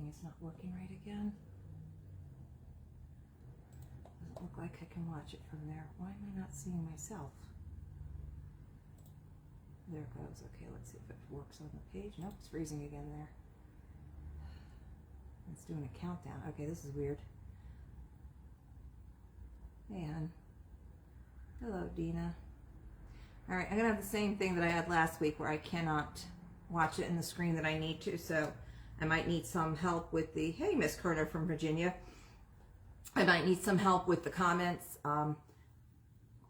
working. It's not working right again. Doesn't look like I can watch it from there. Why am I not seeing myself? There it goes. Okay, let's see if it works on the page. Nope, it's freezing again there. It's doing a countdown. Okay, this is weird. Hey, hon. Hello, Dina. All right, I'm gonna have the same thing that I had last week where I cannot watch it in the screen that I need to, so I might need some help with the, hey, Miss Kerner from Virginia. I might need some help with the comments.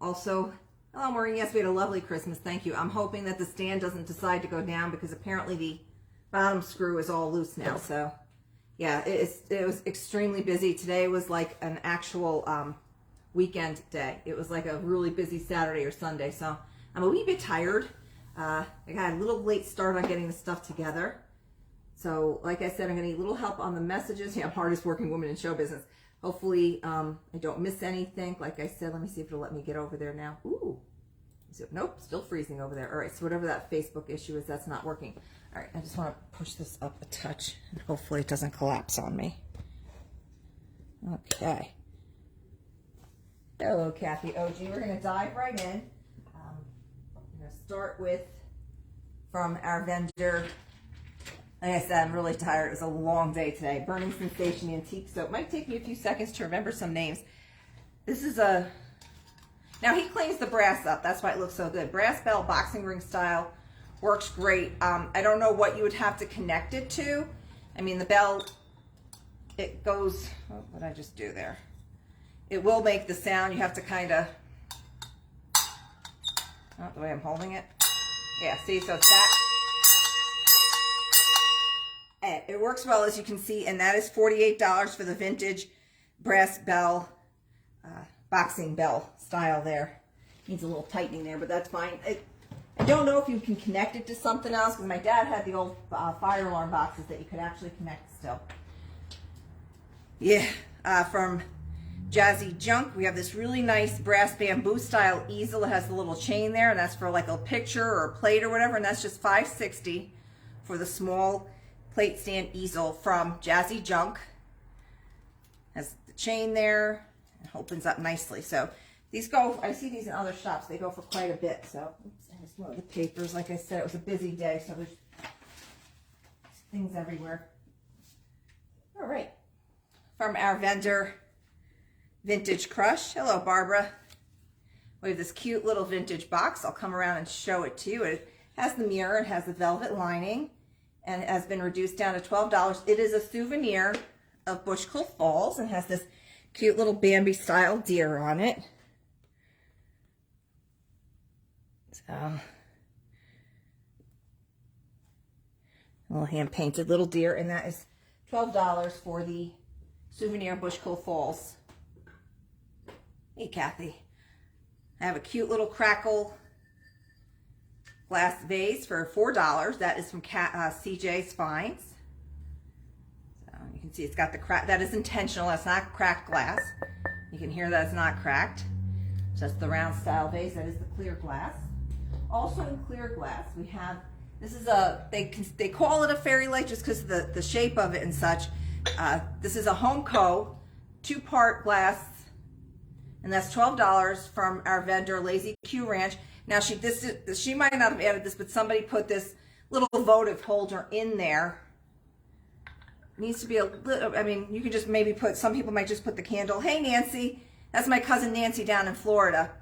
Also, hello, Maureen. Yes, we had a lovely Christmas. Thank you. I'm hoping that the stand doesn't decide to go down because apparently the bottom screw is all loose now. So, yeah, it was extremely busy. Today was like an actual weekend day. It was like a really busy Saturday or Sunday. So I'm a wee bit tired. I got a little late start on getting the stuff together. So, like I said, I'm going to need a little help on the messages. Yeah, I'm hardest working woman in show business. Hopefully, I don't miss anything. Like I said, let me see if it'll let me get over there now. Ooh. Nope, still freezing over there. All right, so whatever that Facebook issue is, that's not working. All right, I just want to push this up a touch, and hopefully it doesn't collapse on me. Okay. Hello, Kathy OG. We're going to dive right in. We're going to start with, from our vendor. Like I said, I'm really tired. It was a long day today. Burning Sensation Antique. So it might take me a few seconds to remember some names. This is a... Now, he cleans the brass up. That's why it looks so good. Brass bell, boxing ring style. Works great. I don't know what you would have to connect it to. I mean, the bell, it goes... Oh, what did I just do there? It will make the sound. You have to kind of... Oh, the way I'm holding it. Yeah, see? So it's that... It works well, as you can see, and that is $48 for the vintage brass bell, boxing bell style there. Needs a little tightening there, but that's fine. I don't know if you can connect it to something else, because my dad had the old fire alarm boxes that you could actually connect still. Yeah, from Jazzy Junk, we have this really nice brass bamboo style easel. It has the little chain there, and that's for like a picture or a plate or whatever, and that's just $5.60 for the small plate stand easel from Jazzy Junk. Has the chain there. It opens up nicely. So these go, I see these in other shops. They go for quite a bit. So oops, there's one of the papers. Like I said, it was a busy day, so there's things everywhere. All right. From our vendor, Vintage Crush. Hello, Barbara. We have this cute little vintage box. I'll come around and show it to you. It has the mirror. It has the velvet lining. And it has been reduced down to $12. It is a souvenir of Bushkill Falls and has this cute little Bambi style deer on it. So, a little hand painted little deer, and that is $12 for the souvenir Bushkill Falls. Hey, Kathy. I have a cute little crackle glass vase for $4. That is from CJ's Finds. So you can see it's got the crack. That is intentional. That's not cracked glass. You can hear that it's not cracked. So that's the round style vase. That is the clear glass. Also in clear glass, we have, this is a, they call it a fairy light just because of the shape of it and such. This is a Homeco 2-part glass, and that's $12 from our vendor, Lazy Q Ranch. Now, she might not have added this, but somebody put this little votive holder in there. It needs to be a little, I mean, you could just maybe put, some people might just put the candle. Hey, Nancy. That's my cousin Nancy down in Florida.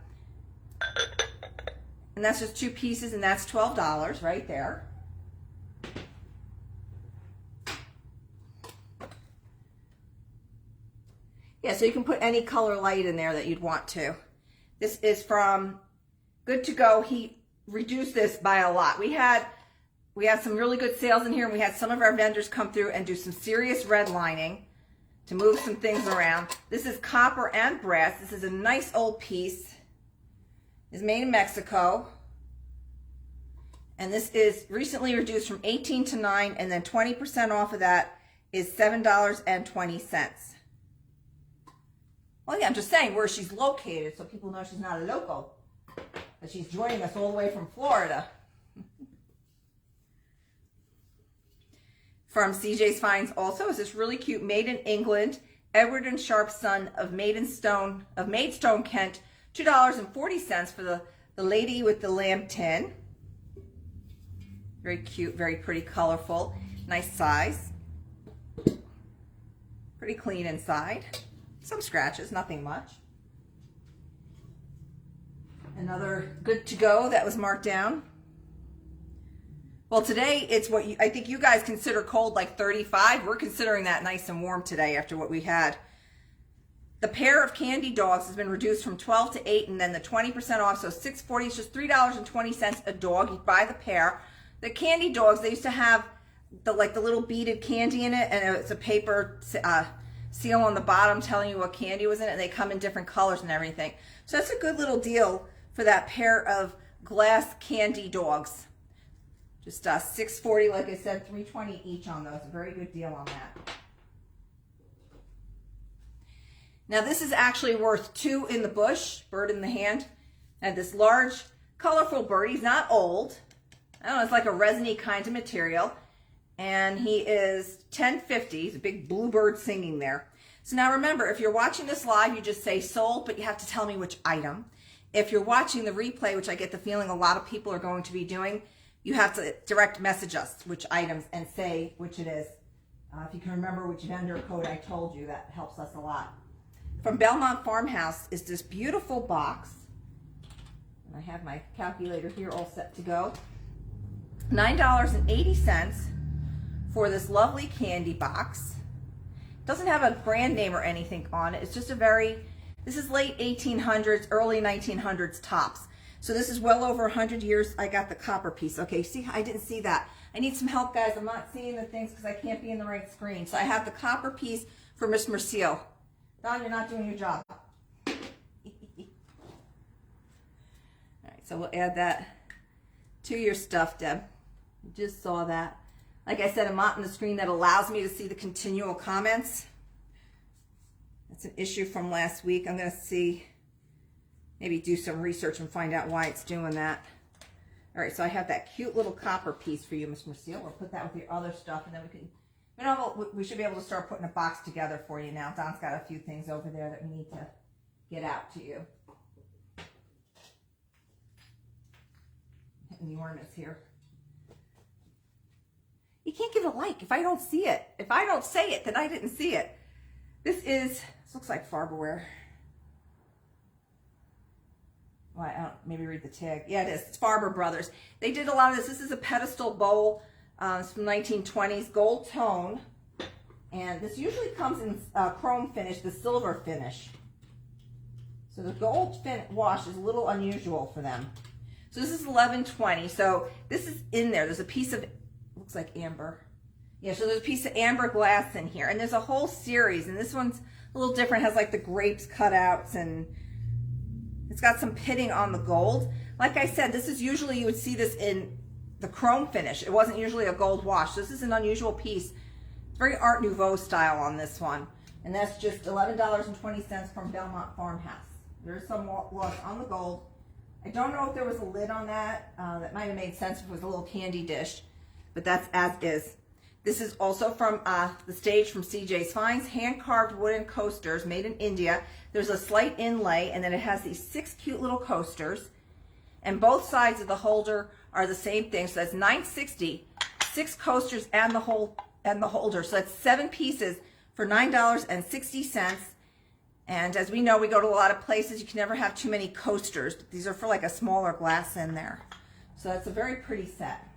And that's just 2 pieces, and that's $12 right there. Yeah, so you can put any color light in there that you'd want to. This is from Good to Go. He reduced this by a lot. We had some really good sales in here, and we had some of our vendors come through and do some serious redlining to move some things around. This is copper and brass. This is a nice old piece. It's made in Mexico. And this is recently reduced from 18 to 9, and then 20% off of that is $7.20. Well, yeah, I'm just saying where she's located so people know she's not a local. But she's joining us all the way from Florida. from CJ's Finds also is this really cute, made in England, Edward and Sharp son of Maidstone, Kent, $2.40 for the lady with the lamb tin. Very cute, very pretty, colorful, nice size. Pretty clean inside. Some scratches, nothing much. Another good to go that was marked down. Well, today it's what I think you guys consider cold, like 35. We're considering that nice and warm today after what we had. The pair of candy dogs has been reduced from 12 to 8, and then the 20% off, so $6.40 is just $3.20 a dog. You buy the pair. The candy dogs, they used to have the little beaded candy in it, and it's a paper seal on the bottom telling you what candy was in it, and they come in different colors and everything. So that's a good little deal for that pair of glass candy dogs. Just $6.40, like I said, $3.20 each on those. A very good deal on that. Now this is actually worth $2 in the bush, bird in the hand. And this large, colorful bird, he's not old. I don't know, it's like a resiny kind of material. And he is $10.50. He's a big bluebird singing there. So now remember, if you're watching this live, you just say sold, but you have to tell me which item. If you're watching the replay, which I get the feeling a lot of people are going to be doing, you have to direct message us which items and say which it is. If you can remember which vendor code I told you, that helps us a lot. From Belmont Farmhouse is this beautiful box. And I have my calculator here all set to go. $9.80 for this lovely candy box. It doesn't have a brand name or anything on it. It's just this is late 1800s, early 1900s tops. So this is well over 100 years. I got the copper piece. Okay, see, I didn't see that. I need some help, guys. I'm not seeing the things because I can't be in the right screen. So I have the copper piece for Miss Mercille. Don, you're not doing your job. All right, so we'll add that to your stuff, Deb. You just saw that. Like I said, I'm not on the screen that allows me to see the continual comments. That's an issue from last week. I'm going to see, maybe do some research and find out why it's doing that. All right, so I have that cute little copper piece for you, Miss Mercille. We'll put that with your other stuff, and then we should be able to start putting a box together for you now. Don's got a few things over there that we need to get out to you. Hitting the ornaments here. You can't give a like if I don't see it. If I don't say it, then I didn't see it. This looks like Farberware. Well, I don't, maybe read the tag. Yeah, it is. It's Farber Brothers. They did a lot of this. This is a pedestal bowl. It's from 1920s, gold tone. And this usually comes in chrome finish, the silver finish. So the gold wash is a little unusual for them. So this is $11.20. So this is in there. There's a piece of, looks like amber. Yeah, so there's a piece of amber glass in here. And there's a whole series. And this one's a little different. It has like the grapes cutouts, and it's got some pitting on the gold. Like I said, this is usually, you would see this in the chrome finish. It wasn't usually a gold wash. This is an unusual piece. It's very Art Nouveau style on this one. And that's just $11.20 from Belmont Farmhouse. There's some loss on the gold. I don't know if there was a lid on that. That might have made sense if it was a little candy dish. But that's as is. This is also from the stage from CJ's Finds. Hand-carved wooden coasters made in India. There's a slight inlay, and then it has these 6 cute little coasters. And both sides of the holder are the same thing. So that's $9.60, 6 coasters and the holder. So that's 7 pieces for $9.60. And as we know, we go to a lot of places. You can never have too many coasters. These are for like a smaller glass in there. So that's a very pretty set.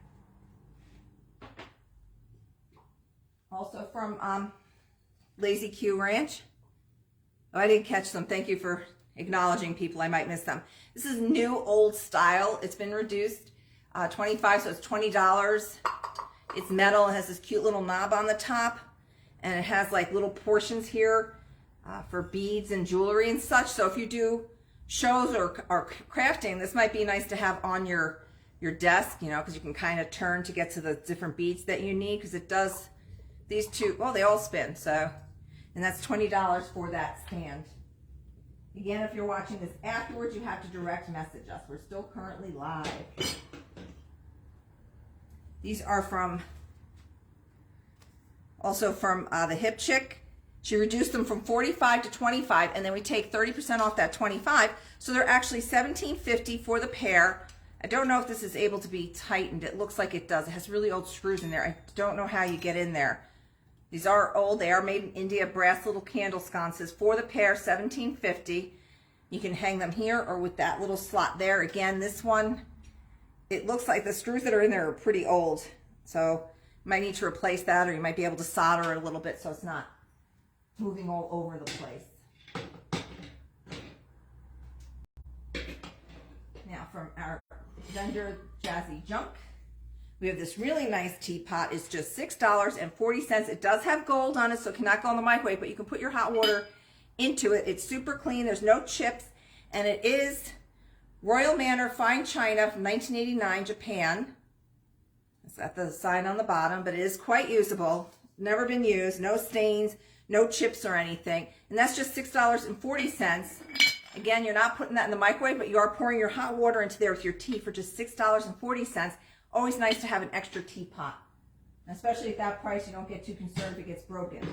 Also from Lazy Q Ranch. Oh, I didn't catch them. Thank you for acknowledging people. I might miss them. This is new old style. It's been reduced 25, so it's $20. It's metal. It has this cute little knob on the top, and it has like little portions here for beads and jewelry and such. So if you do shows or crafting, this might be nice to have on your desk, you know, because you can kind of turn to get to the different beads that you need, because it does. These two, well, they all spin, so, and that's $20 for that stand. Again, if you're watching this afterwards, you have to direct message us. We're still currently live. These are from Also from the Hip Chick. She reduced them from 45 to 25, and then we take 30% off that 25. So they're actually $17.50 for the pair. I don't know if this is able to be tightened. It looks like it does. It has really old screws in there. I don't know how you get in there. These are old. They are made in India. Brass little candle sconces for the pair, $17.50. You can hang them here or with that little slot there. Again, this one, it looks like the screws that are in there are pretty old. So you might need to replace that, or you might be able to solder it a little bit so it's not moving all over the place. Now from our vendor Jazzy Junk, we have this really nice teapot. It's just $6.40. It does have gold on it, so it cannot go in the microwave, but you can put your hot water into it. It's super clean. There's no chips, and it is Royal Manor Fine China from 1989, Japan. It's got the sign on the bottom, but it is quite usable. Never been used. No stains, no chips or anything. And that's just $6.40. Again, you're not putting that in the microwave, but you are pouring your hot water into there with your tea for just $6.40. Always nice to have an extra teapot. Especially at that price, you don't get too concerned if it gets broken.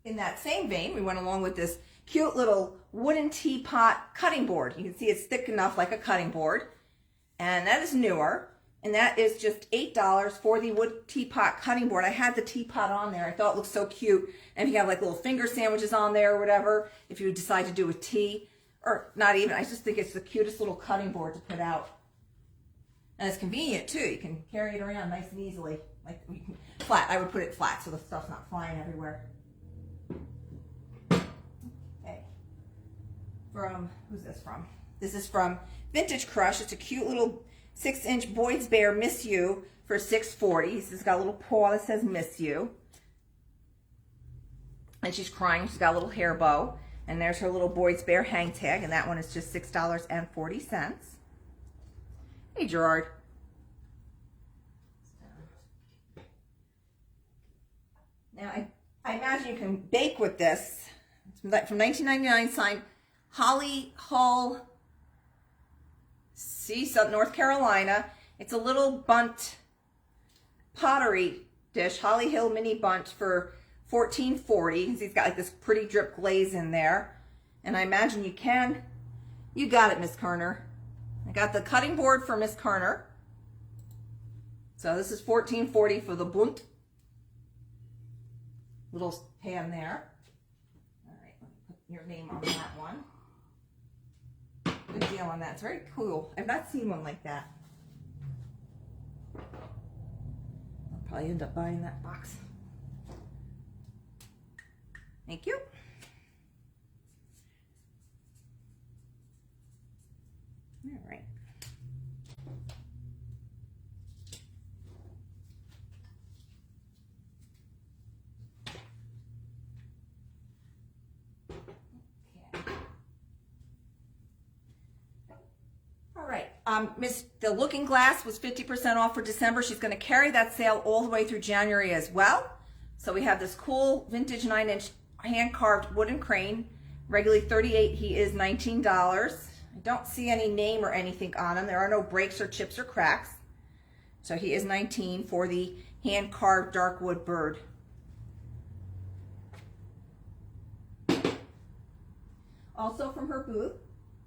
In that same vein, we went along with this cute little wooden teapot cutting board. You can see it's thick enough like a cutting board. And that is newer. And that is just $8 for the wood teapot cutting board. I had the teapot on there. I thought it looked so cute. And if you have like little finger sandwiches on there or whatever, if you decide to do a tea, or not even, I just think it's the cutest little cutting board to put out. And it's convenient too. You can carry it around nice and easily. Like flat. I would put it flat so the stuff's not flying everywhere. Okay. Who's this from? This is from Vintage Crush. It's a cute little 6-inch Boyd's Bear Miss You for $6.40. It's got a little paw that says Miss You. And she's crying. She's got a little hair bow. And there's her little Boyd's Bear hang tag. And that one is just $6.40. Hey, Gerard. Now, I imagine you can bake with this. It's from 1999, signed Holly Hull, North Carolina. It's a little bunt pottery dish, Holly Hill mini bunt for $14.40. He's got like this pretty drip glaze in there. And I imagine you got it, Miss Kerner. I got the cutting board for Miss Kerner. So this is $14.40 for the bunt. Little pan there. All right, let me put your name on that one. Good deal on that. It's very cool. I've not seen one like that. I'll probably end up buying that box. Thank you. All right. The Looking Glass was 50% off for December. She's going to carry that sale all the way through January as well. So we have this cool vintage 9-inch hand-carved wooden crane. Regularly $38, he is $19. I don't see any name or anything on him. There are no breaks or chips or cracks. So he is $19 for the hand-carved dark wood bird. Also from her booth,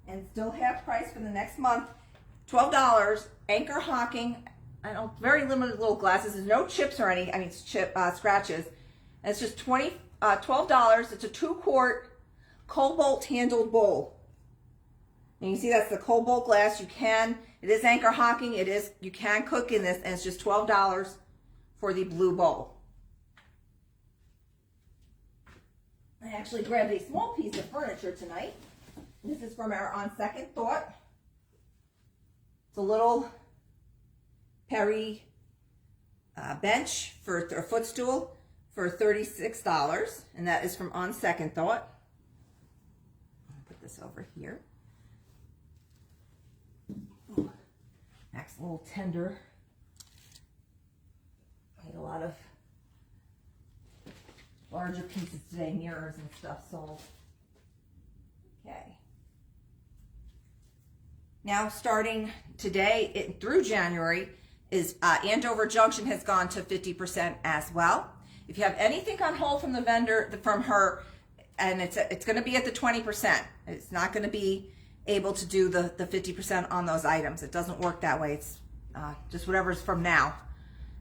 and still half price for the next month, $12, Anchor Hawking, very limited little glasses. There's no chips or scratches. And it's just $12. It's a 2-quart cobalt handled bowl. And you see that's the cobalt glass. It is Anchor Hawking. You can cook in this, and it's just $12 for the blue bowl. I actually grabbed a small piece of furniture tonight. This is from our On Second Thought. It's a little Perry bench for a footstool for $36, and that is from On Second Thought. I'll put this over here. Oh, Max, a little tender. I had a lot of larger pieces today, mirrors and stuff sold. Okay. Now starting today through January, is Andover Junction has gone to 50% as well. If you have anything on hold from the vendor, from her, and it's going to be at the 20%. It's not going to be able to do the 50% on those items. It doesn't work that way. It's just whatever's from now.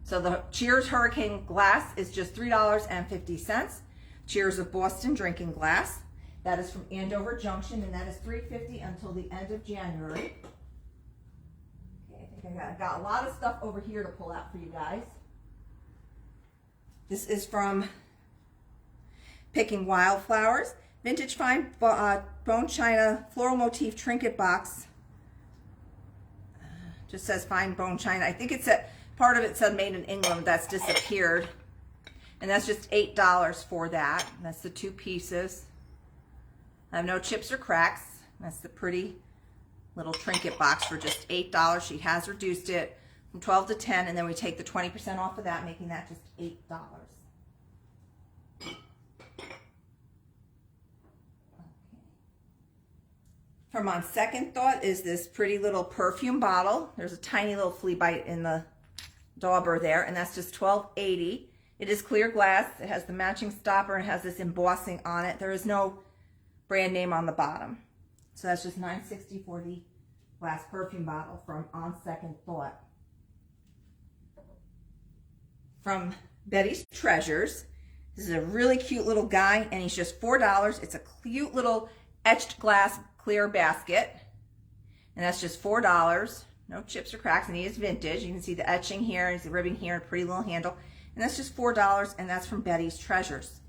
So the Cheers Hurricane Glass is just $3.50. Cheers of Boston Drinking Glass. That is from Andover Junction, and that is $3.50 until the end of January. Okay, I think I got a lot of stuff over here to pull out for you guys. This is from Picking Wildflowers. Vintage Fine Bone China Floral Motif Trinket Box. Just says Fine Bone China. I think it's part of it said made in England. That's disappeared. And that's just $8 for that. And that's the 2 pieces. I have no chips or cracks. That's the pretty little trinket box for just $8. She has reduced it from 12 to 10, and then we take the 20% off of that, making that just $8. From On Second Thought is this pretty little perfume bottle. There's a tiny little flea bite in the dauber there, and that's just $12.80. It is clear glass. It has the matching stopper and has this embossing on it. There is no brand name on the bottom. So that's just $9.60 for the glass perfume bottle from On Second Thought. From Betty's Treasures. This is a really cute little guy, and he's just $4. It's a cute little etched glass clear basket, and that's just $4. No chips or cracks, and he is vintage. You can see the etching here, and the ribbing here, and a pretty little handle, and that's just $4, and that's from Betty's Treasures.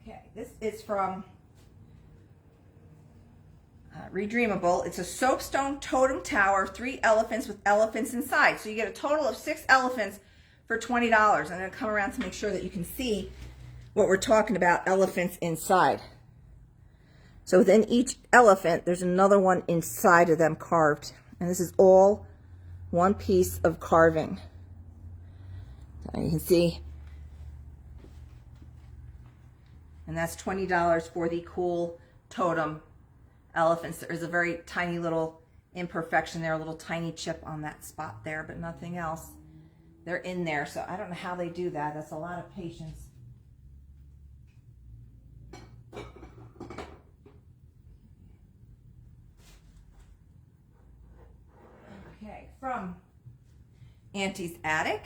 Okay, this is from Redreamable. It's a soapstone totem tower, 3 elephants with elephants inside. So you get a total of 6 elephants for $20. I'm going to come around to make sure that you can see what we're talking about, elephants inside. So within each elephant, there's another one inside of them carved. And this is all one piece of carving. So you can see. And that's $20 for the cool totem elephants. There's a very tiny little imperfection there, a little tiny chip on that spot there, but nothing else. They're in there, so I don't know how they do that. That's a lot of patience. Okay, from Auntie's Attic.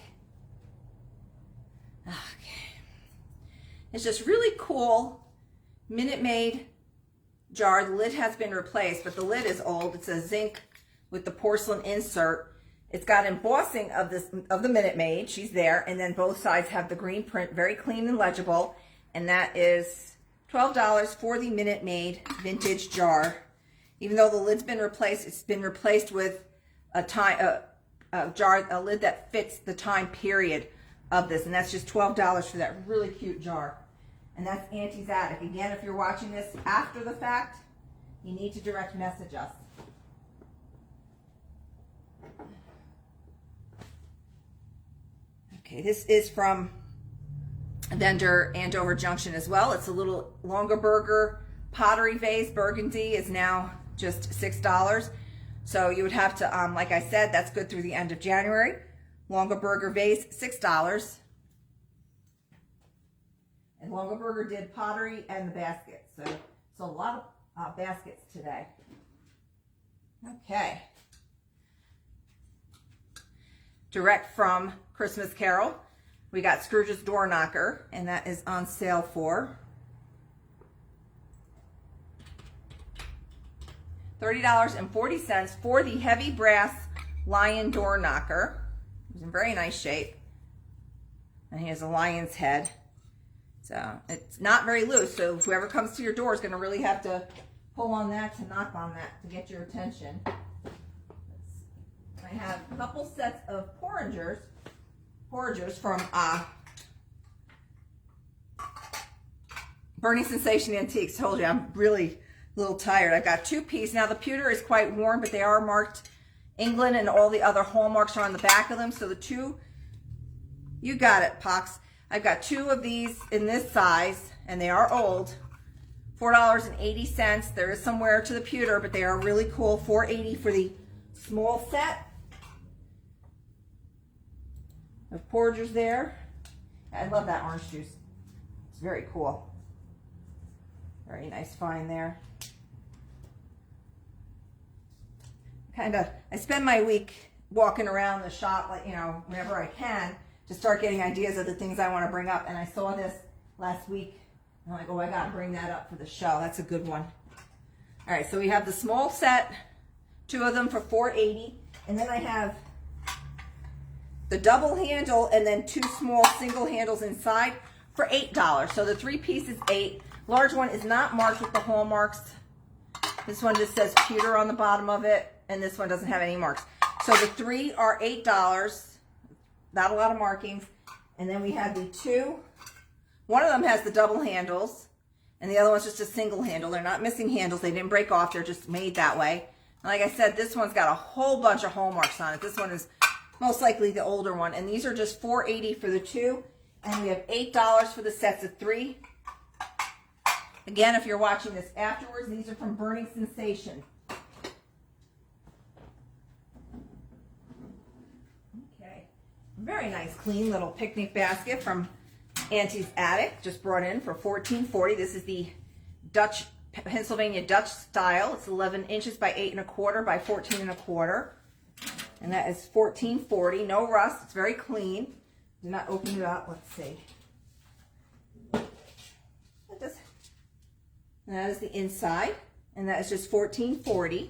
Okay. It's just really cool Minute Maid jar. The lid has been replaced, but the lid is old. It's a zinc with the porcelain insert. It's got embossing of the Minute Maid. She's there, and then both sides have the green print, very clean and legible. And that is $12 for the Minute Maid vintage jar. Even though the lid's been replaced, it's been replaced with a lid that fits the time period of this, and that's just $12 for that really cute jar. And that's Auntie's Attic. Again, if you're watching this after the fact, you need to direct message us. Okay, this is from vendor Andover Junction as well. It's a little Longaberger pottery vase. Burgundy is now just $6. So you would have to, like I said, that's good through the end of January. Longaberger vase, $6. And Longaberger did pottery and the baskets. So a lot of baskets today. Okay. Direct from Christmas Carol, we got Scrooge's Door Knocker, and that is on sale for $30.40 for the heavy brass lion door knocker. It's in very nice shape. And he has a lion's head. So it's not very loose, so whoever comes to your door is going to really have to pull on that to knock on that to get your attention. I have a couple sets of porringers from Burning Sensation Antiques. Told you I'm really a little tired. I've got 2-piece. Now the pewter is quite worn, but they are marked England, and all the other hallmarks are on the back of them. So the 2, you got it, Pox. I've got 2 of these in this size, and they are old, $4.80. There is some wear to the pewter, but they are really cool. $4.80 for the small set of porringers there. I love that orange juice. It's very cool. Very nice find there. I spend my week walking around the shop, like, you know, whenever I can, to start getting ideas of the things I want to bring up. And I saw this last week. I'm like, oh, I got to bring that up for the show. That's a good one. All right, so we have the small set, 2 of them for $4.80. And then I have the double handle and then 2 small single handles inside for $8. So the 3-piece is $8. Large one is not marked with the hallmarks. This one just says pewter on the bottom of it, and this one doesn't have any marks. So the 3 are $8. Not a lot of markings. And then we have the 2. One of them has the double handles, and the other one's just a single handle. They're not missing handles. They didn't break off. They're just made that way. And like I said, this one's got a whole bunch of hallmarks on it. This one is most likely the older one. And these are just $4.80 for the 2. And we have $8 for the sets of 3. Again, if you're watching this afterwards, these are from Burning Sensation. Okay. Very nice, clean little picnic basket from Auntie's Attic. Just brought in for $14.40. This is the Pennsylvania Dutch style. It's 11 inches by 8 1/4 by 14 1/4. And that is $14.40. No rust. It's very clean. Do not open it up. Let's see. And that is the inside, and that is just $14.40.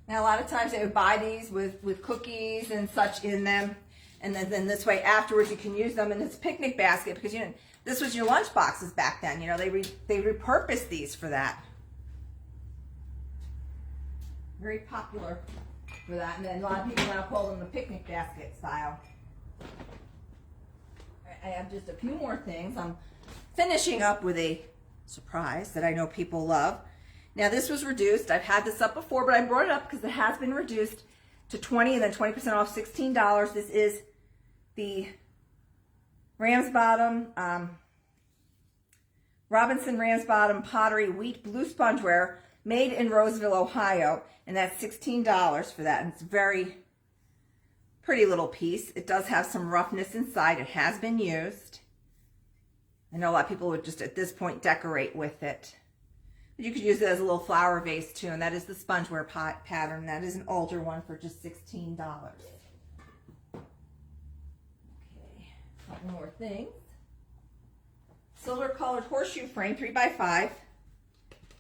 Now, a lot of times they would buy these with cookies and such in them, and then this way afterwards you can use them in this picnic basket, because, you know, this was your lunch boxes back then. You know, they repurposed these for that. Very popular for that, and then a lot of people now call them the picnic basket style. I have just a few more things. I'm finishing up with a surprise that I know people love. Now, this was reduced. I've had this up before, but I brought it up because it has been reduced to $20 and then 20% off, $16. This is the Ramsbottom, Robinson Ramsbottom Pottery Wheat Blue Spongeware, made in Roseville, Ohio, and that's $16 for that. And it's very pretty little piece. It does have some roughness inside. It has been used. I know a lot of people would just at this point decorate with it. But you could use it as a little flower vase too, and that is the spongeware pattern. That is an older one for just $16. Okay, a couple more things. Silver colored horseshoe frame, 3x5.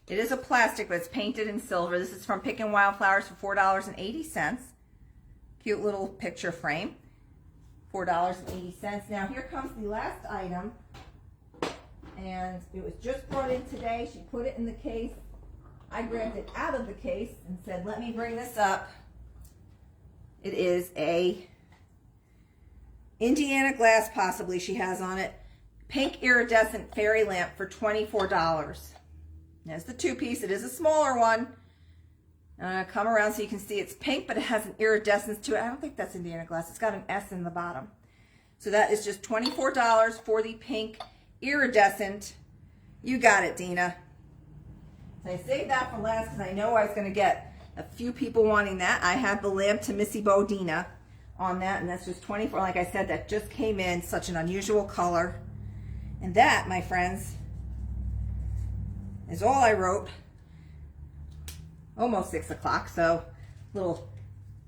It is a plastic, but it's painted in silver. This is from Pick and Wildflowers for $4.80. Cute little picture frame, $4.80. Now here comes the last item, and it was just brought in today. She put it in the case. I grabbed it out of the case and said, let me bring this up. It is a Indiana glass, possibly, she has on it. Pink iridescent fairy lamp for $24. There's the 2-piece. It is a smaller one. Come around so you can see it's pink, but it has an iridescence to it. I don't think that's Indiana glass. It's got an S in the bottom. So that is just $24 for the pink iridescent. You got it, Dina. So I saved that for last because I know I was going to get a few people wanting that. I have the lamp to Missy Bo Dina on that, and that's just $24. Like I said, that just came in. Such an unusual color. And that, my friends, is all I wrote. Almost 6 o'clock, so a little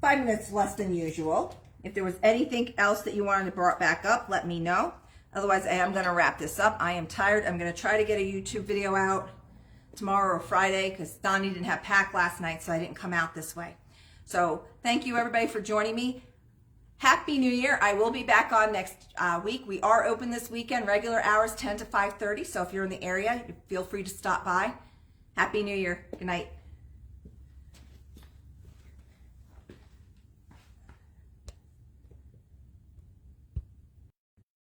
5 minutes less than usual. If there was anything else that you wanted to bring back up, let me know. Otherwise, I am going to wrap this up. I am tired. I'm going to try to get a YouTube video out tomorrow or Friday because Donnie didn't have pack last night, so I didn't come out this way. So thank you, everybody, for joining me. Happy New Year. I will be back on next week. We are open this weekend, regular hours 10 to 5:30, so if you're in the area, feel free to stop by. Happy New Year. Good night.